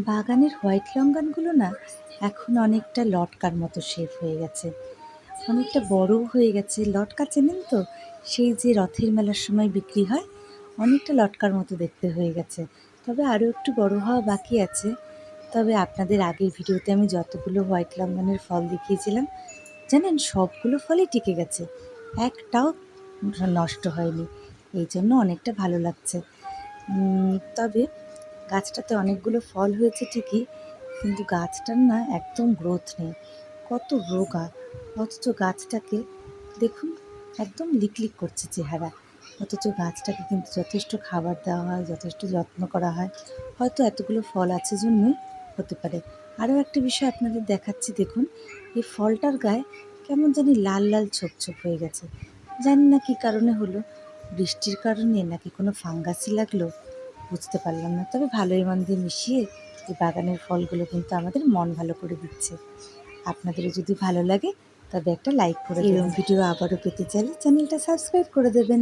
বাগানের হোয়াইট লঙ্কানগুলো না এখন অনেকটা লটকার মতো শেপ হয়ে গেছে, অনেকটা বড়ও হয়ে গেছে। লটকা চেনেন তো, সেই যে রথের মেলার সময় বিক্রি হয়, অনেকটা লটকার মতো দেখতে হয়ে গেছে। তবে আরও একটু বড় হওয়া বাকি আছে। তবে আপনাদের আগের ভিডিওতে আমি যতগুলো হোয়াইট লঙ্কানের ফল দেখিয়েছিলাম, জানেন সবগুলো ফলই টিকে গেছে, একটাও নষ্ট হয়নি। এই জন্য অনেকটা ভালো লাগছে। তবে গাছটাতে অনেকগুলো ফল হয়েছে ঠিকই, কিন্তু গাছটার না একদম গ্রোথ নেই, কত রোগা। অথচ গাছটাকে দেখুন, একদম লিকলিক করছে চেহারা। অথচ গাছটাকে কিন্তু যথেষ্ট খাবার দেওয়া হয়, যথেষ্ট যত্ন করা হয়। হয়তো এতগুলো ফল আছে জন্যই হতে পারে। আরও একটা বিষয় আপনাদের দেখাচ্ছি, দেখুন এই ফলটার গায়ে কেমন জানি লাল লাল ছোপ ছোপ হয়ে গেছে। জানি না কী কারণে হলো, বৃষ্টির কারণে নাকি কোনো ফাঙ্গাসই লাগলো, বুঝতে পারলাম না। তবে ভালোই মন্দে মিশিয়ে এই বাগানের ফলগুলো কিন্তু আমাদের মন ভালো করে দিচ্ছে। আপনাদেরও যদি ভালো লাগে তবে একটা লাইক করে দেবেন। এরকম ভিডিও আবারও পেতে চাইলে চ্যানেলটা সাবস্ক্রাইব করে দেবেন।